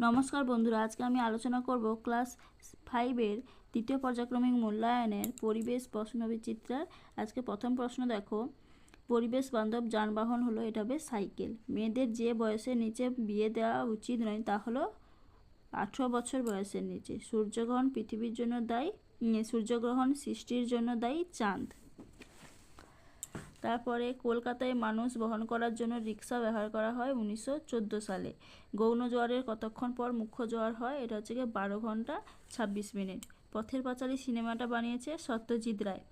নমস্কার বন্ধুরা, আজকে আমি আলোচনা করব ক্লাস 5-এর তৃতীয় পর্যায়ক্রমিক মূল্যায়নের পরিবেশ প্রশ্নবিচিত্রার। আজকে প্রথম প্রশ্ন দেখো, পরিবেশ বান্ধব যানবাহন হলো, এটা হবে সাইকেল। মেয়েদের যে বয়সের নিচে বিয়ে দেওয়া উচিত নয় তা হলো 18 বছর বয়সের নিচে। সূর্যগ্রহণ পৃথিবীর জন্য দায়ী, সূর্যগ্রহণ সৃষ্টির জন্য দায়ী চাঁদ। তারপরে কলকাতায় মানুষ বহন করার জন্য রিক্সা ব্যবহার করা হয় 1914 সালে। গৌণ জোয়ারের কতক্ষণ পর মুখ্য জোয়ার হয়? এটা হচ্ছে 12 ঘন্টা 26 মিনিট। পথের পাঁচালী সিনেমাটা বানিয়েছে সত্যজিৎ রায়।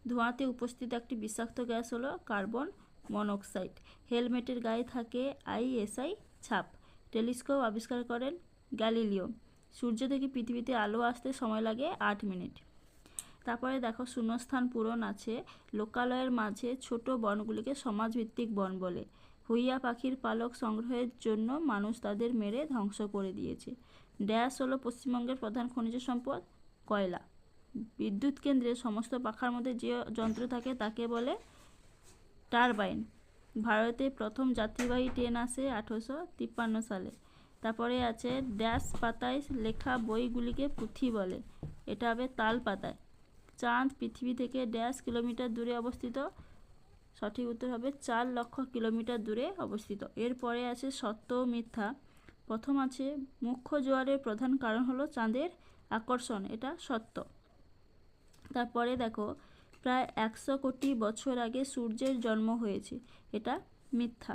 ধোঁয়াতে উপস্থিত একটি বিষাক্ত গ্যাস হলো কার্বন মনোক্সাইড। হেলমেটের গায়ে থাকে ISI ছাপ। টেলিস্কোপ আবিষ্কার করেন গ্যালিলিও। সূর্য থেকে পৃথিবীতে আলো আসতে সময় লাগে 8 মিনিট। তারপরে দেখো, শূন্যস্থান পূরণ আছে। লোকালয়ের মাঝে ছোট বনগুলিকে সমাজভিত্তিক বন বলে। হুইয়া পাখির পালক সংগ্রহের জন্য মানুষ তাদের মেরে ধ্বংস করে দিয়েছে। ড্যাশ হলো পশ্চিমবঙ্গের প্রধান খনিজ সম্পদ? কয়লা। বিদ্যুৎ কেন্দ্রে সমস্ত পাখার মধ্যে যে যন্ত্র থাকে তাকে বলে টারবাইন। ভারতে প্রথম যাত্রীবাহী ট্রেন আসে 1853 সালে। তারপরে আছে ড্যাশ পাতায় লেখা বইগুলিকে পুঁথি বলে? এটা হবে তাল পাতায়। চাঁদ পৃথিবী থেকে ড্যাশ কিলোমিটার দূরে অবস্থিত? সঠিক উত্তর হবে 4 লক্ষ কিলোমিটার দূরে অবস্থিত। এরপরে আছে সত্য ও মিথ্যা। প্রথম আছে মুখ্য জোয়ারের প্রধান কারণ হলো চাঁদের আকর্ষণ, এটা সত্য। তারপরে দেখো, প্রায় 100 কোটি বছর আগে সূর্যের জন্ম হয়েছে, এটা মিথ্যা।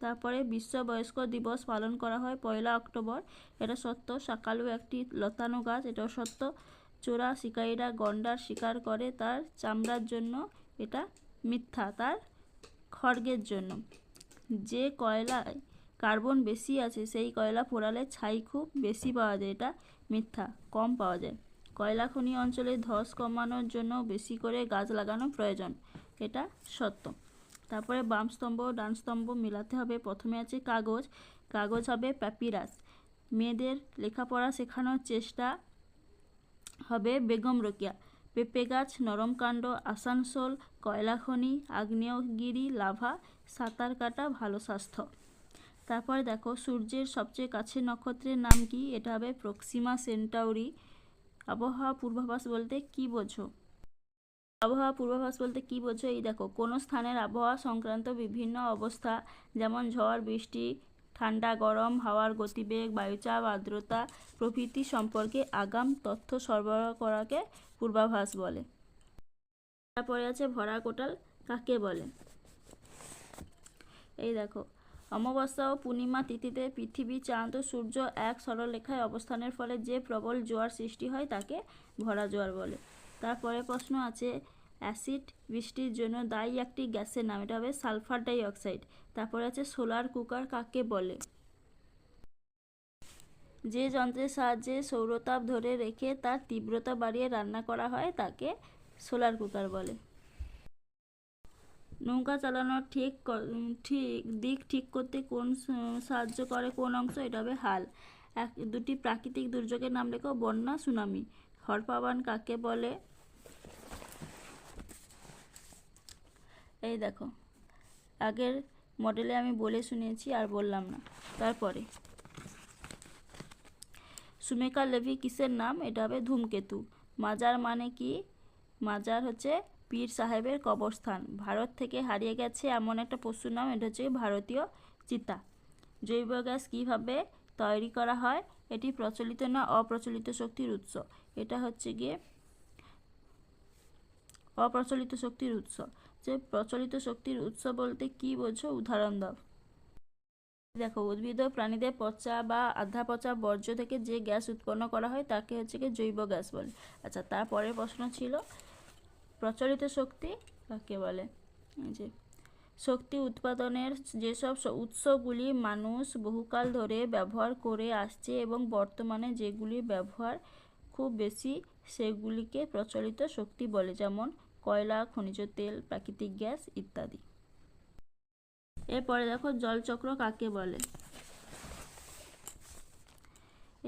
তারপরে বিশ্ব বয়স্ক দিবস পালন করা হয় 1 অক্টোবর, এটা সত্য। শাকালু একটি লতানো গাছ, এটাও সত্য। চোরা শিকারীরা গন্ডার শিকার করে তার চামড়ার জন্য, এটা মিথ্যা, তার খড়গের জন্য। যে কয়লায় কার্বন বেশি আছে সেই কয়লা পোড়ালে ছাই খুব বেশি পাওয়া যায়, এটা মিথ্যা, কম পাওয়া যায়। কয়লা খনি অঞ্চলে ধস কমানোর জন্য বেশি করে গাছ লাগানো প্রয়োজন, এটা সত্য। তারপরে বাম স্তম্ভ ডান স্তম্ভ মিলাতে হবে। প্রথমে আছে কাগজ, কাগজ হবে প্যাপিরাস। মেয়েদের লেখাপড়া শেখানোর চেষ্টা হবে বেগম রোকেয়া। পেঁপে গাছ, নরম কাণ্ড, আসানসোল, কয়লা খনি, আগ্নেয়গিরি, লাভা, সাঁতার কাটা, ভালো স্বাস্থ্য। তারপরে দেখো, সূর্যের সবচেয়ে কাছের নক্ষত্রের নাম কি? এটা হবে প্রক্সিমা সেন্টাউরি। আবহাওয়া পূর্বাভাস বলতে কি বোঝো? আবহাওয়া পূর্বাভাস বলতে কি বোঝো? এই দেখো, কোনো স্থানের আবহাওয়া সংক্রান্ত বিভিন্ন অবস্থা, যেমন ঝড় বৃষ্টি, ঠান্ডা গরম, হাওয়ার গতিবেগ, বায়ুচাপ, আর্দ্রতা প্রভৃতি সম্পর্কে আগাম তথ্য সরবরাহ করাকে পূর্বাভাস বলে। তারপরে আছে ভরা কোটাল কাকে বলে? এই দেখো, অমাবস্যা ও পূর্ণিমা তিথিতে পৃথিবী, চাঁদ ও সূর্য এক সরলরেখায় অবস্থানের ফলে যে প্রবল জোয়ার সৃষ্টি হয় তাকে ভরা জোয়ার বলে। তারপরে প্রশ্ন আছে, অ্যাসিড বৃষ্টির জন্য দায়ী একটি গ্যাসের নাম, এটা হবে সালফার ডাই অক্সাইড। তারপরে আছে সোলার কুকার কাকে বলে? যে যন্ত্রের সাহায্যে সৌরতাপ ধরে রেখে তার তীব্রতা বাড়িয়ে রান্না করা হয় তাকে সোলার কুকার বলে। নৌকা চালানোর ঠিক দিক ঠিক করতে কোন সাহায্য করে কোন অংশ? এটা হবে হাল। দুটি প্রাকৃতিক দুর্যোগের নাম লেখো, বন্যা, সুনামি। হরপাবান কাকে বলে? এই দেখো, আগের মডেলে আমি বলে শুনিয়েছি আর বললাম না। তারপরে সুমেকা লেভি কিসের নাম? এটা হবে ধূমকেতু। মাজার মানে কি? মাজার হচ্ছে পীর সাহেবের কবরস্থান। ভারত থেকে হারিয়ে গেছে এমন একটা পশুর নাম, এটা হচ্ছে ভারতীয় চিতা। জৈব গ্যাস কীভাবে তৈরি করা হয়? এটি প্রচলিত না অপ্রচলিত শক্তির উৎস? এটা হচ্ছে গিয়ে অপ্রচলিত শক্তির উৎস। যে প্রচলিত শক্তির উৎস বলতে কি বোঝো? উদাহরণ দাও। দেখো, উদ্ভিদ ও প্রাণীদের পচা বা আধা পচা বর্জ্য থেকে যে গ্যাস উৎপন্ন করা হয় তাকে হচ্ছে কি জৈব গ্যাস বলে। আচ্ছা, তারপরের প্রশ্ন ছিল প্রচলিত শক্তি কাকে বলে? যে শক্তি উৎপাদনের যেসব উৎসগুলি মানুষ বহুকাল ধরে ব্যবহার করে আসছে এবং বর্তমানে যেগুলি ব্যবহার খুব বেশি সেগুলিকে প্রচলিত শক্তি বলে, যেমন কয়লা, খনিজ তেল, প্রাকৃতিক গ্যাস ইত্যাদি। এরপরে দেখো, জলচক্র কাকে বলে?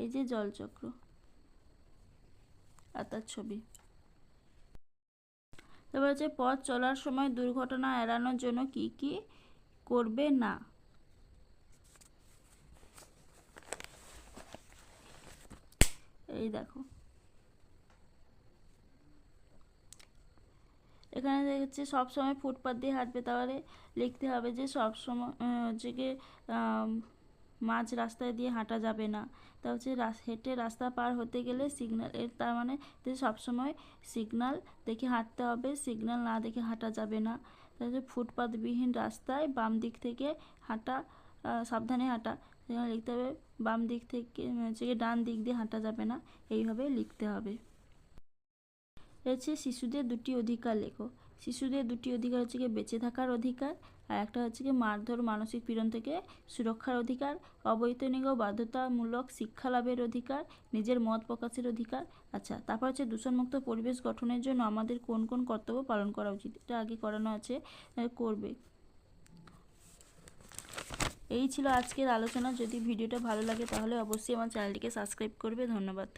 এই যে জলচক্র আর তার ছবি। তারপর হচ্ছে পথ চলার সময় দুর্ঘটনা এড়ানোর জন্য কি কি করবে না? এই দেখো এখানে দেখছে সবসময় ফুটপাত দিয়ে হাঁটবে, তাহলে লিখতে হবে যে সবসময় হচ্ছে গিয়ে মাঝ রাস্তায় দিয়ে হাঁটা যাবে না। তা হচ্ছে হেঁটে রাস্তা পার হতে গেলে সিগন্যাল, এর তার মানে যে সবসময় সিগন্যাল দেখে হাঁটতে হবে, সিগন্যাল না দেখে হাঁটা যাবে না। তাহলে ফুটপাতবিহীন রাস্তায় বাম দিক থেকে হাঁটা, সাবধানে হাঁটা, সেখানে লিখতে হবে বাম দিক থেকে হচ্ছে গিয়ে ডান দিক দিয়ে হাঁটা যাবে না, এইভাবে লিখতে হবে। রয়েছে শিশুদের দুটি অধিকার লেখো। শিশুদের দুটি অধিকার হচ্ছে গিয়ে বেঁচে থাকার অধিকার, আর একটা হচ্ছে গিয়ে মারধর মানসিক পীড়ন থেকে সুরক্ষার অধিকার, অবৈতনিক ও বাধ্যতামূলক শিক্ষা লাভের অধিকার, নিজের মত প্রকাশের অধিকার। আচ্ছা, তারপর হচ্ছে দূষণমুক্ত পরিবেশ গঠনের জন্য আমাদের কোন কোন কর্তব্য পালন করা উচিত, এটা আগে করানো আছে, করবে। এই ছিল আজকের আলোচনা। যদি ভিডিওটা ভালো লাগে তাহলে অবশ্যই আমার চ্যানেলটিকে সাবস্ক্রাইব করবে। ধন্যবাদ।